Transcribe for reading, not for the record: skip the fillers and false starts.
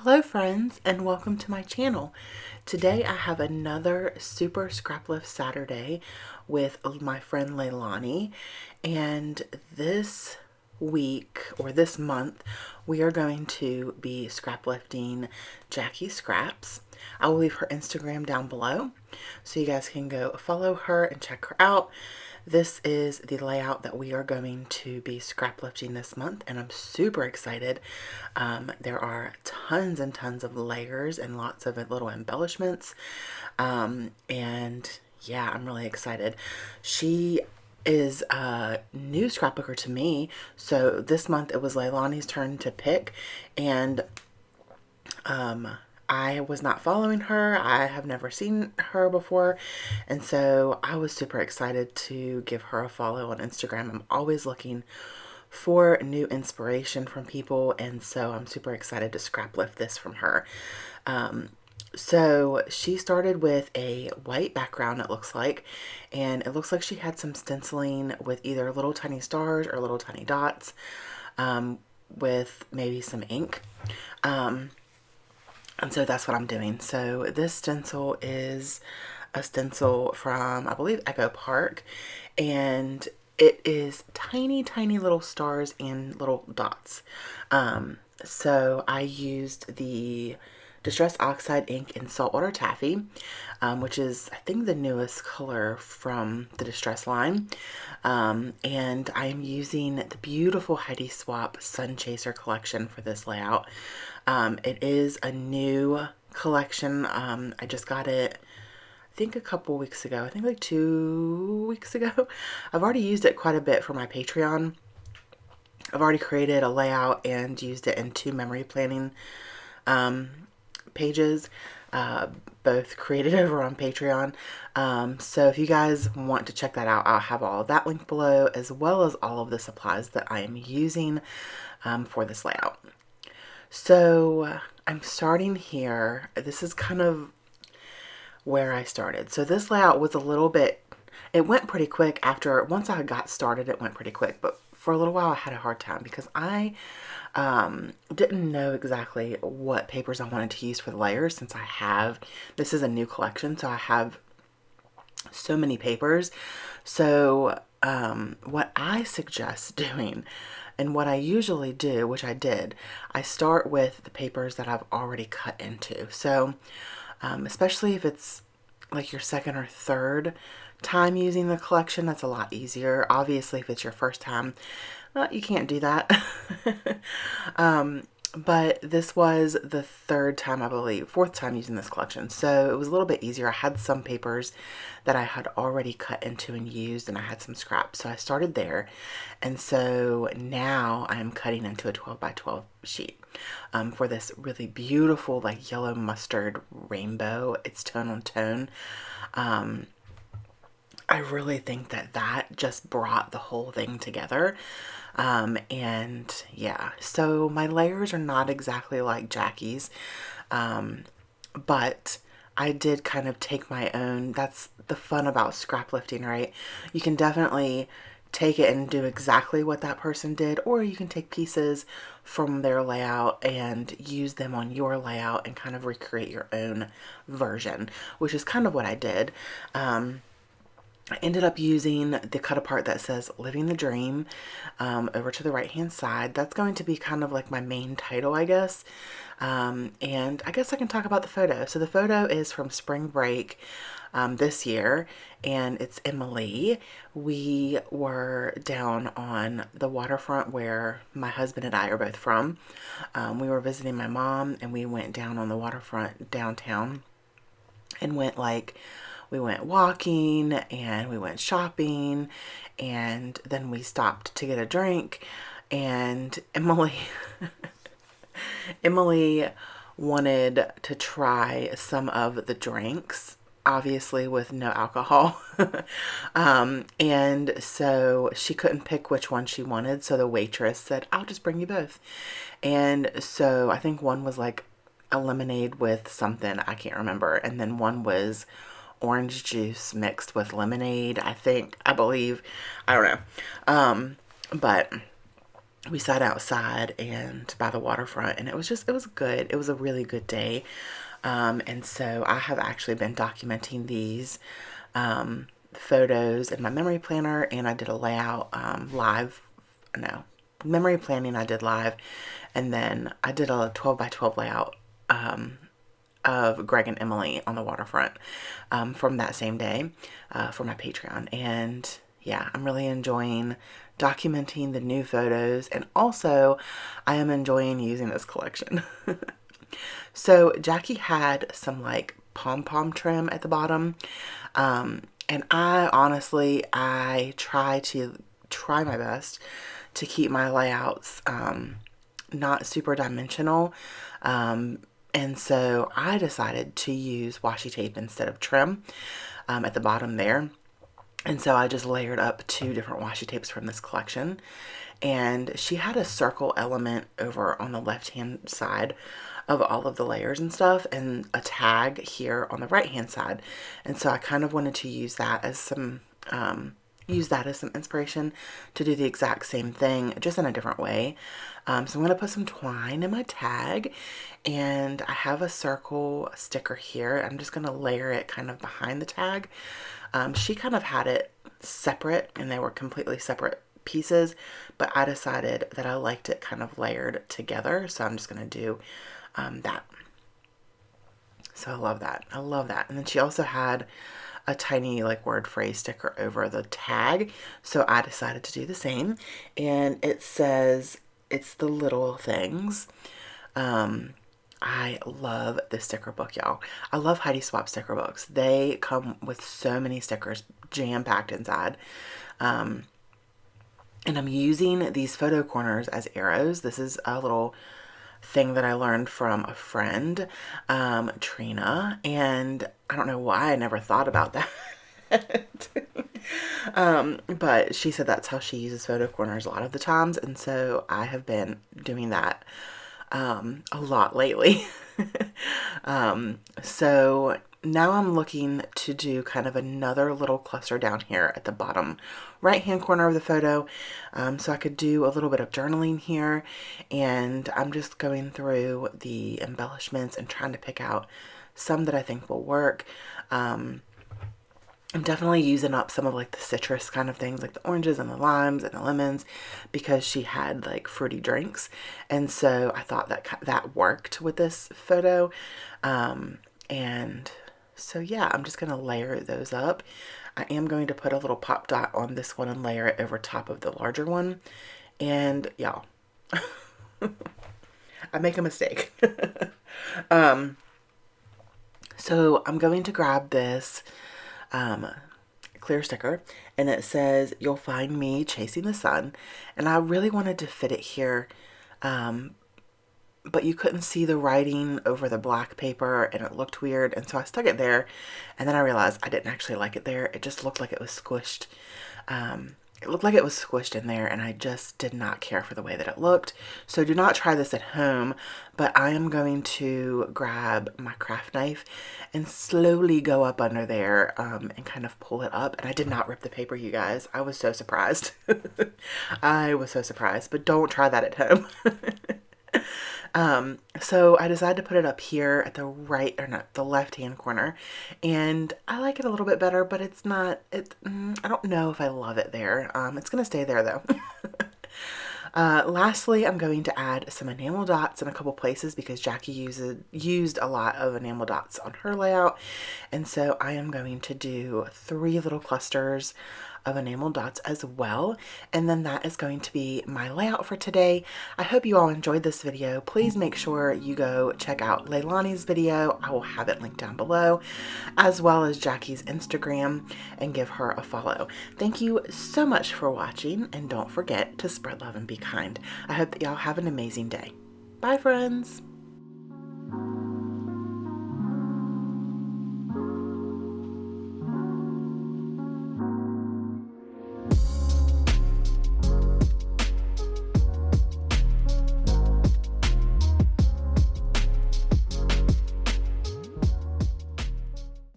Hello friends and welcome to my channel. Today I have another super Scraplift Saturday with my friend Leilani, and this week or this month we are going to be scraplifting Jackie Scraps. I will leave her Instagram down below so you guys can go follow her and check her out. This is the layout that we are going to be scraplifting this month, and I'm super excited. There are tons and tons of layers and lots of little embellishments, and yeah, I'm really excited. She is a new scrapbooker to me, so this month it was Leilani's turn to pick, and I was not following her. I have never seen her before. And so I was super excited to give her a follow on Instagram. I'm always looking for new inspiration from people. And so I'm super excited to scraplift this from her. So she started with a white background, it looks like. And it looks like she had some stenciling with either little tiny stars or little tiny dots, with maybe some ink. And so that's what I'm doing. So this stencil is a stencil from, I believe, Echo Park. And it is tiny, tiny little stars and little dots. So I used the Distress Oxide ink in Saltwater Taffy, which is, I think, the newest color from the Distress line. And I am using the beautiful Heidi Swap Sun Chaser collection for this layout. It is a new collection. I just got it, I think, a couple weeks ago. I think like 2 weeks ago. I've already used it quite a bit for my Patreon. I've already created a layout and used it in 2 memory planning pages, both created over on Patreon. So if you guys want to check that out, I'll have all of that linked below, as well as all of the supplies that I am using for this layout. So I'm starting here. This is kind of where I started. So this layout was a little bit, it went pretty quick once I got started, it went pretty quick, but for a little while I had a hard time because I didn't know exactly what papers I wanted to use for the layers, since this is a new collection, so I have so many papers. So what I suggest doing, and what I usually do, which I did, I start with the papers that I've already cut into. So especially if it's like your second or third time using the collection, that's a lot easier. Obviously, if it's your first time, you can't do that. But this was the third time, I believe, fourth time using this collection. So it was a little bit easier. I had some papers that I had already cut into and used, and I had some scraps. So I started there. And so now I am cutting into a 12x12 sheet for this really beautiful, like, yellow mustard rainbow. It's tone on tone. I really think that just brought the whole thing together. And yeah, so my layers are not exactly like Jackie's, but I did kind of take my own. That's the fun about scraplifting, right? You can definitely take it and do exactly what that person did, or you can take pieces from their layout and use them on your layout and kind of recreate your own version, which is kind of what I did. I ended up using the cut apart that says Living the Dream over to the right hand side. That's going to be kind of like my main title, I guess. And I guess I can talk about the photo. So the photo is from spring break this year, and it's Emily. We were down on the waterfront where my husband and I are both from. We were visiting my mom, and we went down on the waterfront downtown and we went walking and we went shopping, and then we stopped to get a drink, and Emily wanted to try some of the drinks, obviously with no alcohol. And so she couldn't pick which one she wanted, so the waitress said, "I'll just bring you both." And so I think one was like a lemonade with something, I can't remember, and then one was orange juice mixed with lemonade, I believe. I don't know. But we sat outside and by the waterfront, and it was good. It was a really good day. And so I have actually been documenting these photos in my memory planner, and I did a layout live. No, memory planning I did live, and then I did a 12x12 layout of Greg and Emily on the waterfront from that same day for my Patreon. And yeah, I'm really enjoying documenting the new photos, and also I am enjoying using this collection. So Jackie had some like pom-pom trim at the bottom, and I try my best to keep my layouts not super dimensional, and so I decided to use washi tape instead of trim at the bottom there. And so I just layered up 2 different washi tapes from this collection. And she had a circle element over on the left hand side of all of the layers and stuff, and a tag here on the right hand side. And so I kind of wanted to use that as some inspiration to do the exact same thing, just in a different way. So I'm going to put some twine in my tag, and I have a circle sticker here. I'm just going to layer it kind of behind the tag. She kind of had it separate, and they were completely separate pieces, but I decided that I liked it kind of layered together, so I'm just going to do that. So I love that. I love that. And then she also had a tiny like word phrase sticker over the tag, so I decided to do the same, and it says, "It's the little things." I love this sticker book, y'all. I love Heidi Swap sticker books. They come with so many stickers jam-packed inside. And I'm using these photo corners as arrows. This is a little thing that I learned from a friend, Trina, and I don't know why I never thought about that. But she said that's how she uses photo corners a lot of the times, and so I have been doing that a lot lately. So now I'm looking to do kind of another little cluster down here at the bottom right hand corner of the photo, so I could do a little bit of journaling here, and I'm just going through the embellishments and trying to pick out some that I think will work. I'm definitely using up some of like the citrus kind of things, like the oranges and the limes and the lemons, because she had like fruity drinks, and so I thought that worked with this photo. And so yeah, I'm just gonna layer those up. I am going to put a little pop dot on this one and layer it over top of the larger one. And y'all, I make a mistake. So I'm going to grab this clear sticker, and it says, "You'll find me chasing the sun," and I really wanted to fit it here, but you couldn't see the writing over the black paper, and it looked weird, and so I stuck it there, and then I realized I didn't actually like it there. It just looked like it was squished. It looked like it was squished in there, and I just did not care for the way that it looked. So do not try this at home, but I am going to grab my craft knife and slowly go up under there and kind of pull it up. And I did not rip the paper, you guys. I was so surprised. I was so surprised, but don't try that at home. So I decided to put it up here at the right, or not, the left hand corner, and I like it a little bit better, but it's not, I don't know if I love it there. It's gonna stay there though. Lastly, I'm going to add some enamel dots in a couple places because Jackie used a lot of enamel dots on her layout, and so I am going to do 3 little clusters of enamel dots as well, and then that is going to be my layout for today. I hope you all enjoyed this video. Please make sure you go check out Leilani's video. I will have it linked down below, as well as Jackie's Instagram, and give her a follow. Thank you so much for watching, and don't forget to spread love and be kind. I hope that y'all have an amazing day. Bye, friends.